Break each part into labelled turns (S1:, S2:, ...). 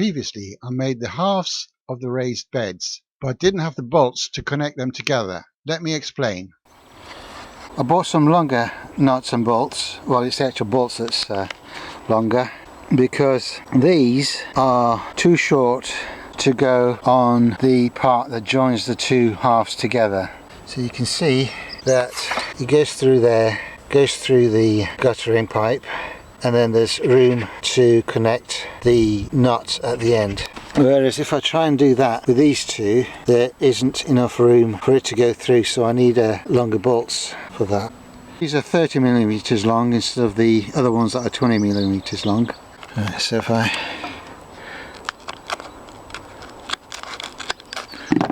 S1: previously I made the halves of the raised beds, but didn't have the bolts to connect them together. Let me explain. I bought some longer nuts and bolts. Well, it's the actual bolts that's longer, because these are too short to go on the part that joins the two halves together. So you can see that it goes through there, goes through the guttering pipe, and then there's room to connect the nut at the end. Whereas if I try and do that with these two, there isn't enough room for it to go through, so I need longer bolts for that. These are 30mm long instead of the other ones that are 20mm long. So if I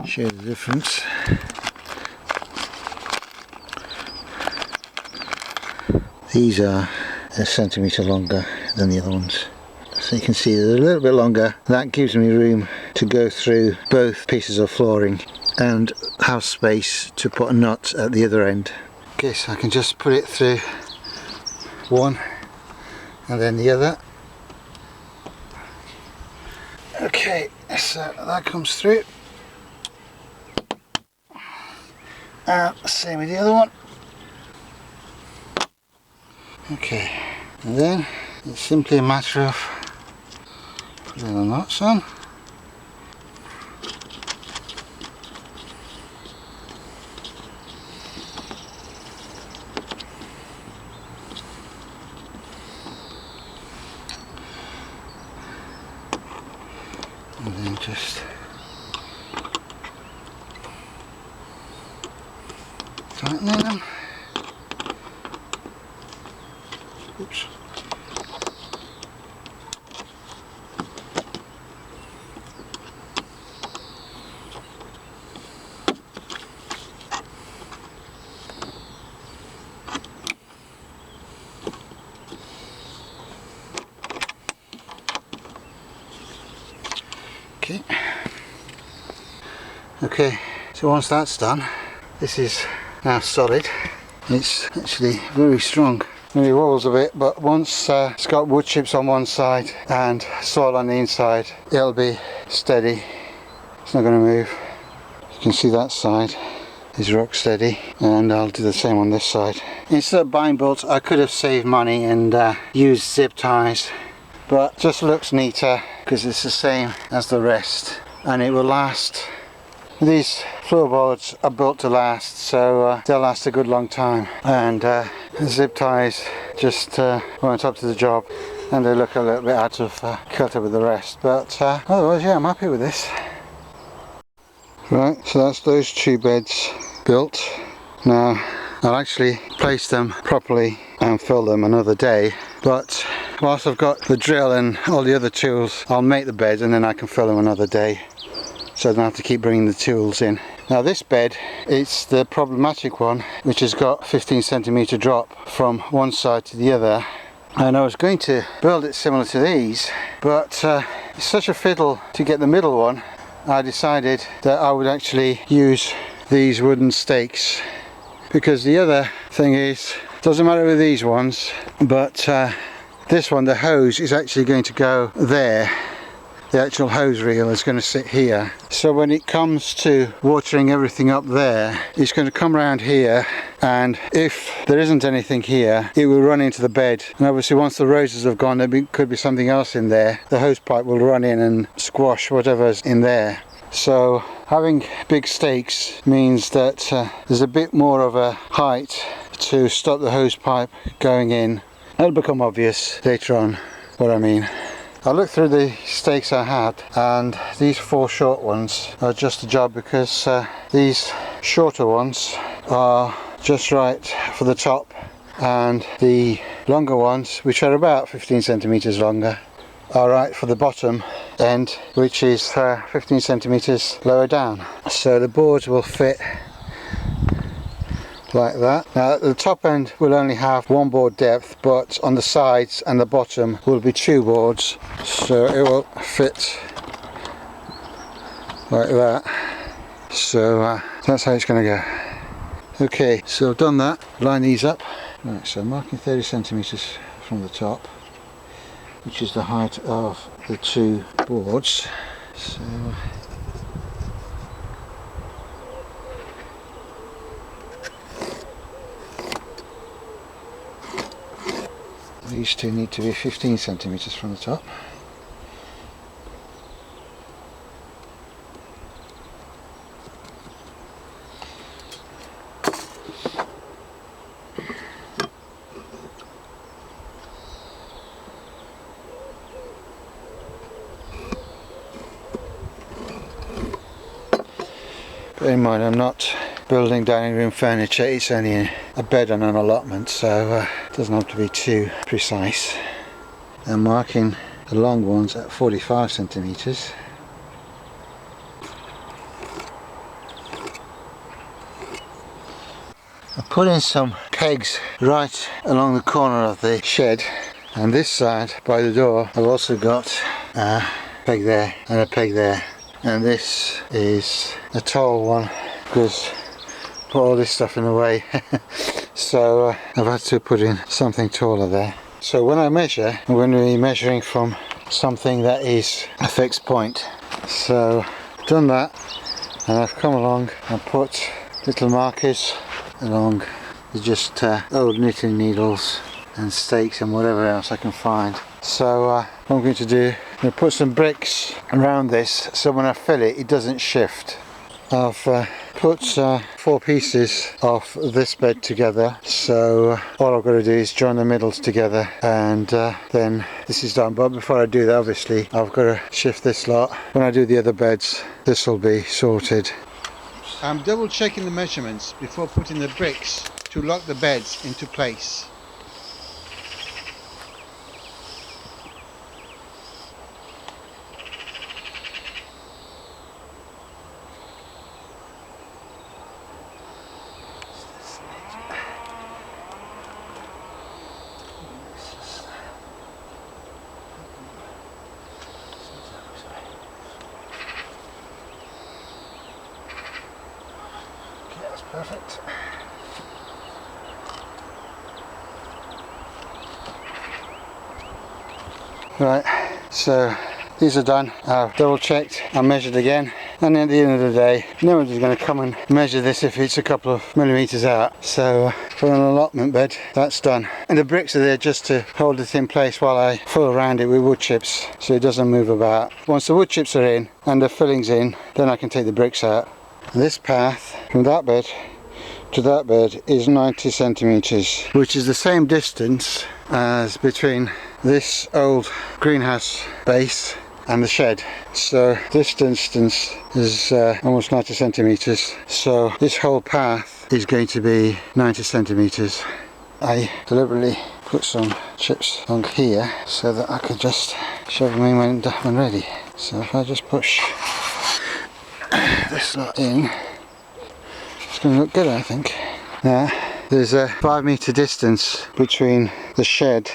S1: show the difference. These are a centimetre longer than the other ones. So you can see they're a little bit longer. That gives me room to go through both pieces of flooring and have space to put a nut at the other end. Okay, so I can just put it through one and then the other. Okay, so that comes through. Same with the other one. Okay, and then it's simply a matter of putting the nuts on. And then just tightening them. Oops. Okay, so once that's done, this is now solid. It's actually very strong. Maybe wobbles a bit, but once it's got wood chips on one side and soil on the inside, it'll be steady. It's not going to move. You can see that side is rock steady, and I'll do the same on this side. Instead of buying bolts, I could have saved money and used zip ties, but it just looks neater because it's the same as the rest, and it will last. These floorboards are built to last, so they'll last a good long time, and zip ties just weren't up to the job, and they look a little bit out of kilter with the rest, but otherwise, yeah, I'm happy with this. Right, so that's those two beds built. Now I'll actually place them properly and fill them another day, but whilst I've got the drill and all the other tools, I'll make the beds and then I can fill them another day, so I don't have to keep bringing the tools in. Now this bed, it's the problematic one, which has got 15cm drop from one side to the other, and I was going to build it similar to these, but it's such a fiddle to get the middle one. I decided that I would actually use these wooden stakes, because the other thing is, doesn't matter with these ones, but this one, the hose is actually going to go there. The actual hose reel is going to sit here, so when it comes to watering everything up there, it's going to come around here, and if there isn't anything here, it will run into the bed, and obviously once the roses have gone, there could be something else in there. The hose pipe will run in and squash whatever's in there. So having big stakes means that there's a bit more of a height to stop the hose pipe going in. It'll become obvious later on what I mean. I looked through the stakes I had, and these 4 short ones are just the job, because these shorter ones are just right for the top, and the longer ones, which are about 15cm longer, are right for the bottom end, which is 15cm lower down. So the boards will fit like that. Now the top end will only have 1 board depth, but on the sides and the bottom will be 2 boards, so it will fit like that. So that's how it's going to go. Okay, so I've done that. Line these up. Right, so I'm marking 30cm from the top. which is the height of the two boards. So these two need to be 15 centimeters from the top. Bear in mind, I'm not building dining room furniture, it's only a bed on an allotment, so it doesn't have to be too precise. I'm marking the long ones at 45 centimeters. I put in some pegs right along the corner of the shed, and this side by the door I've also got a peg there and a peg there. And this is a tall one because I put all this stuff in the way. So I've had to put in something taller there. So when I measure, I'm going to be measuring from something that is a fixed point. So I've done that, and I've come along and put little markers along with just old knitting needles and stakes and whatever else I can find. So what I'm going to do, I'm going to put some bricks around this so when I fill it, it doesn't shift. I've put 4 pieces of this bed together, so all I've got to do is join the middles together, and then this is done. But before I do that, obviously I've got to shift this lot. When I do the other beds, this will be sorted. I'm double checking the measurements before putting the bricks to lock the beds into place. Perfect. Right, so these are done. I've double checked and measured again, and at the end of the day nobody's going to come and measure this if it's a couple of millimeters out. So for an allotment bed, that's done, and the bricks are there just to hold it in place while I fill around it with wood chips so it doesn't move about. Once the wood chips are in and the fillings in, then I can take the bricks out. And this path from that bed to that bed is 90 centimeters, which is the same distance as between this old greenhouse base and the shed. So this distance is almost 90 centimeters. So this whole path is going to be 90 centimeters. I deliberately put some chips on here so that I could just shove them in when ready. So if I just push this lot in, it's going to look good, I think. Now there's a 5 meter distance between the shed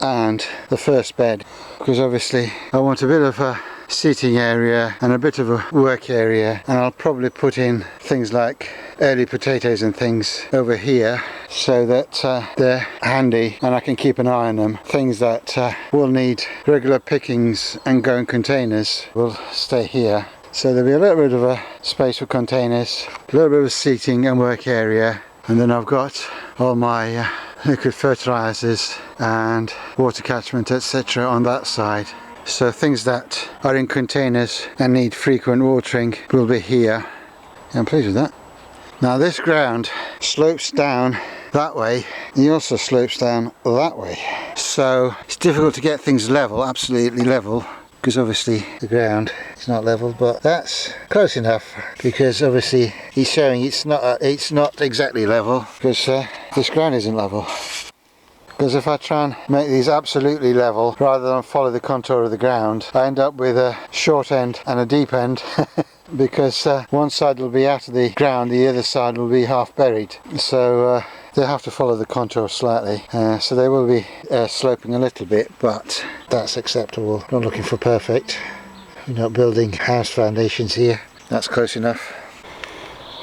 S1: and the first bed, because obviously I want a bit of a seating area and a bit of a work area, and I'll probably put in things like early potatoes and things over here so that they're handy and I can keep an eye on them. Things that will need regular pickings and go in containers will stay here. So there'll be a little bit of a space for containers, a little bit of a seating and work area, and then I've got all my liquid fertilizers and water catchment, etc. on that side. So things that are in containers and need frequent watering will be here. I'm pleased with that. Now this ground slopes down that way, and he also slopes down that way. So it's difficult to get things level, absolutely level, because obviously the ground is not level, but that's close enough, because obviously he's showing it's not exactly level, because this ground isn't level. Because if I try and make these absolutely level rather than follow the contour of the ground, I end up with a short end and a deep end because one side will be out of the ground, the other side will be half buried. So they'll have to follow the contour slightly. So they will be sloping a little bit, but that's acceptable. Not looking for perfect. We're not building house foundations here. That's close enough.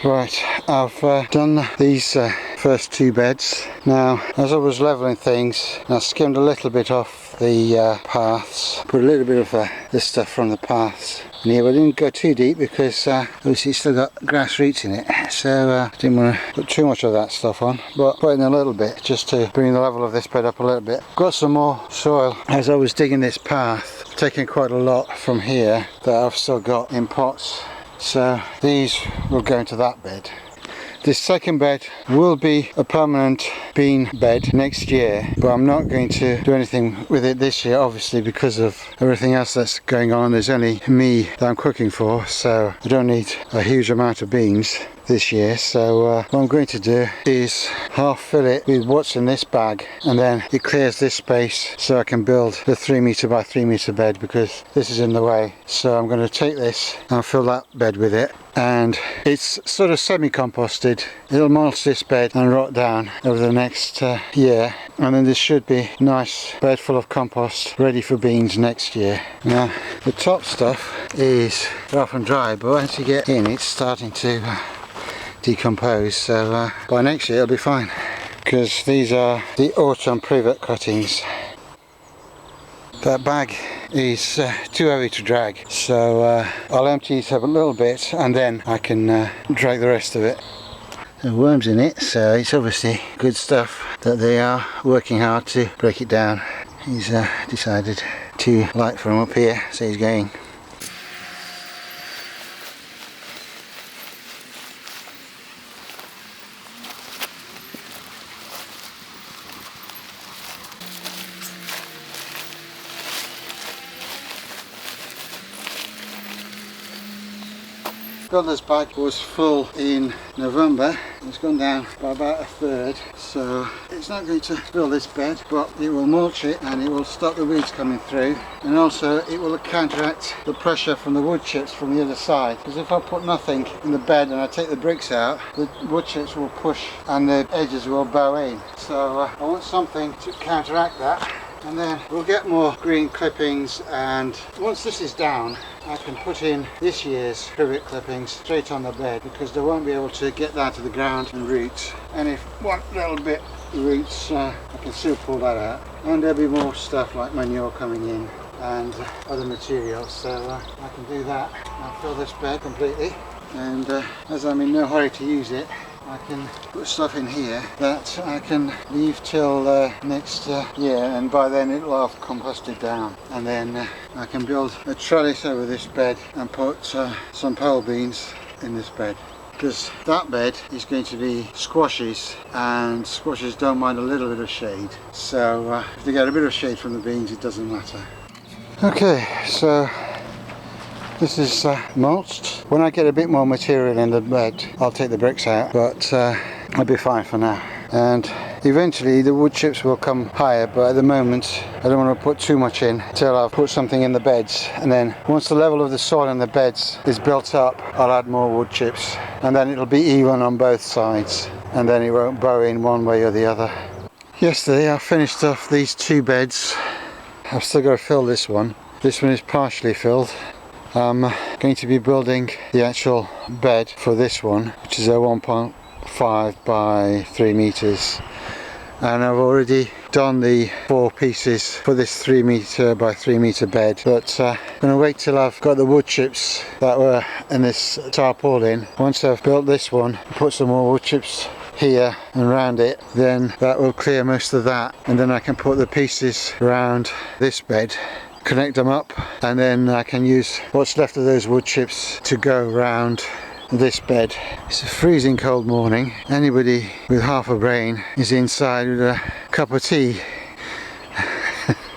S1: Right, I've done these first 2 beds. Now, as I was levelling things, I skimmed a little bit off the paths, put a little bit of this stuff from the paths in here, but I didn't go too deep because obviously it's still got grass roots in it, so I didn't want to put too much of that stuff on, but put in a little bit just to bring the level of this bed up a little bit. Got some more soil as I was digging this path, taking quite a lot from here that I've still got in pots, so these will go into that bed. This second bed will be a permanent bean bed next year, but I'm not going to do anything with it this year, obviously, because of everything else that's going on. There's only me that I'm cooking for, so I don't need a huge amount of beans this year. So what I'm going to do is half fill it with what's in this bag, and then it clears this space so I can build the 3 meter by 3 meter bed, because this is in the way. So I'm going to take this and fill that bed with it, and it's sort of semi-composted. It'll mulch this bed and rot down over the next year, and then this should be a nice bed full of compost ready for beans next year. Now the top stuff is rough and dry, but once you get in it's starting to decompose, so by next year it'll be fine, because these are the autumn privet cuttings. That bag is too heavy to drag, so I'll empty it up a little bit and then I can drag the rest of it. There are worms in it, so it's obviously good stuff that they are working hard to break it down. He's decided to light from up here, so he's going. Builder's bag was full in November. It's gone down by about a third, so it's not going to fill this bed, but it will mulch it and it will stop the weeds coming through, and also it will counteract the pressure from the wood chips from the other side, because if I put nothing in the bed and I take the bricks out, the wood chips will push and the edges will bow in. So I want something to counteract that, and then we'll get more green clippings, and once this is down I can put in this year's privet clippings straight on the bed, because they won't be able to get down to the ground and roots. And if one little bit roots, I can still pull that out, and there'll be more stuff like manure coming in and other materials, so I can do that. I'll fill this bed completely, and as I'm in no hurry to use it, I can put stuff in here that I can leave till next year, and by then it'll have composted down, and then I can build a trellis over this bed and put some pole beans in this bed, because that bed is going to be squashes, and squashes don't mind a little bit of shade, so if they get a bit of shade from the beans it doesn't matter. Okay, so this is mulched. When I get a bit more material in the bed, I'll take the bricks out, but I'll be fine for now. And eventually the wood chips will come higher, but at the moment I don't want to put too much in until I've put something in the beds, and then once the level of the soil in the beds is built up, I'll add more wood chips, and then it'll be even on both sides, and then it won't bow in one way or the other. Yesterday I finished off these 2 beds. I've still got to fill this one. This one is partially filled. I'm going to be building the actual bed for this one, which is a 1.5 by 3 meters, and I've already done the 4 pieces for this 3 meter by 3 meter bed, but I'm going to wait till I've got the wood chips that were in this tarpaulin. Once I've built this one, put some more wood chips here and around it, then that will clear most of that, and then I can put the pieces around this bed, connect them up, and then I can use what's left of those wood chips to go around this bed. It's a freezing cold morning. Anybody with half a brain is inside with a cup of tea.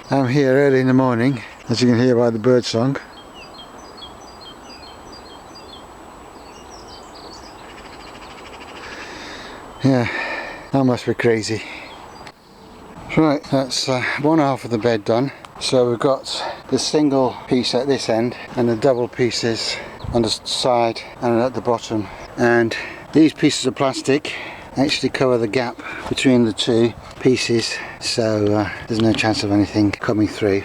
S1: I'm here early in the morning, as you can hear by the bird song. Yeah, that must be crazy. Right, that's one half of the bed done. So we've got the single piece at this end and the double pieces on the side and at the bottom, and these pieces of plastic actually cover the gap between the 2 pieces, so there's no chance of anything coming through.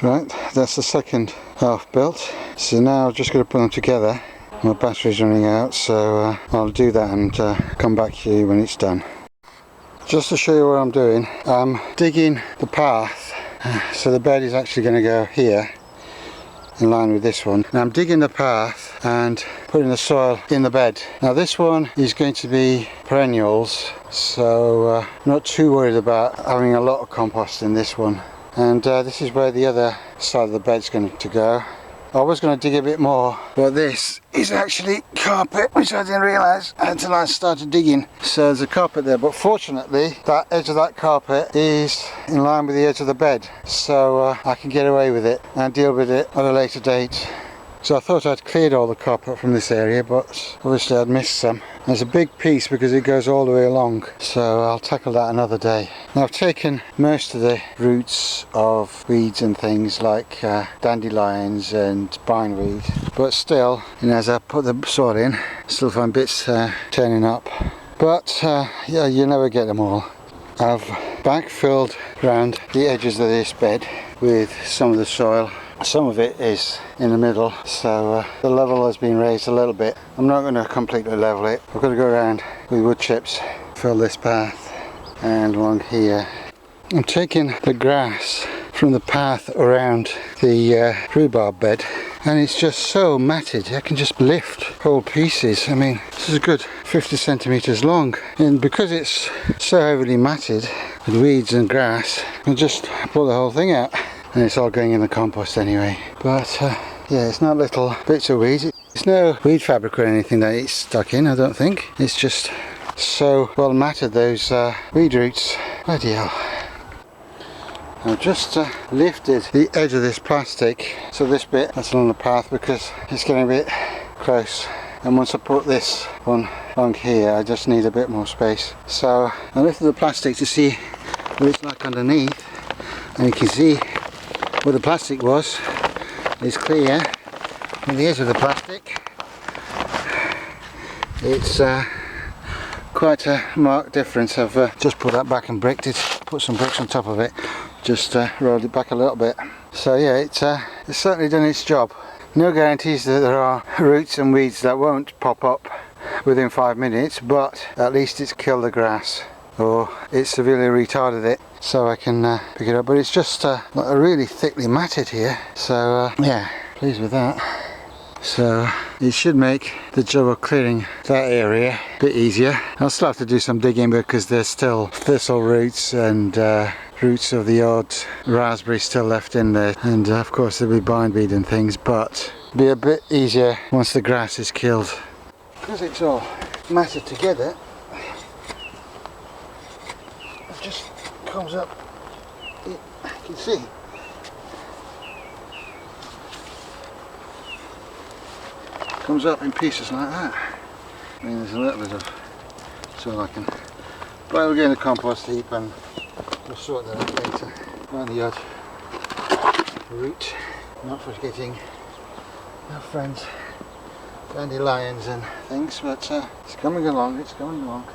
S1: Right, that's the second half built, so now I've just got to put them together. My battery's running out, so I'll do that and come back to you when it's done. just to show you what I'm doing, I'm digging the path, so the bed is actually going to go here in line with this one. Now I'm digging the path and putting the soil in the bed. Now this one is going to be perennials, so not too worried about having a lot of compost in this one. And this is where the other side of the bed's going to go. I was going to dig a bit more, but this is actually carpet, which I didn't realise until I started digging. So there's a carpet there, but fortunately that edge of that carpet is in line with the edge of the bed, so I can get away with it and deal with it at a later date. So I thought I'd cleared all the carpet from this area, but obviously I'd missed some. There's a big piece because it goes all the way along, so I'll tackle that another day. Now I've taken most of the roots of weeds and things like dandelions and bindweed, but still, you know, as I put the soil in, still find bits turning up. But yeah, you never get them all. I've backfilled around the edges of this bed with some of the soil. Some of it is in the middle, so the level has been raised a little bit. I'm not going to completely level it. I've got to go around with wood chips, fill this path, and along here. I'm taking the grass from the path around the rhubarb bed, and it's just so matted. I can just lift whole pieces. I mean, this is a good 50 centimeters long, and because it's so heavily matted with weeds and grass, I'll just pull the whole thing out. And it's all going in the compost anyway. But yeah, it's not little bits of weeds. It's no weed fabric or anything that it's stuck in, I don't think. It's just so well matted, those weed roots. Bloody hell. I've just lifted the edge of this plastic, so this bit that's along the path, because it's getting a bit close. And once I put this one along here, I just need a bit more space. So I lifted the plastic to see what it's like underneath, and you can see where the plastic was is clear. On the edge of the plastic, it's quite a marked difference. I've just put that back and bricked it, put some bricks on top of it, just rolled it back a little bit. So yeah, it's certainly done its job. No guarantees that there are roots and weeds that won't pop up within 5 minutes, but at least it's killed the grass, or it's severely retarded it, so I can pick it up. But it's just really thickly matted here, so yeah, pleased with that. So it should make the job of clearing that area a bit easier. I'll still have to do some digging because there's still thistle roots and roots of the odd raspberry still left in there, and of course there'll be bindweed and things, but it'll be a bit easier once the grass is killed. Because it's all matted together, it just comes up, you can see, comes up in pieces like that. I mean, there's a little bit of soil I can, but I'll get in the compost heap and we'll sort that out later. Around the odd root, not forgetting our friends dandelions and things, but it's coming along, it's coming along.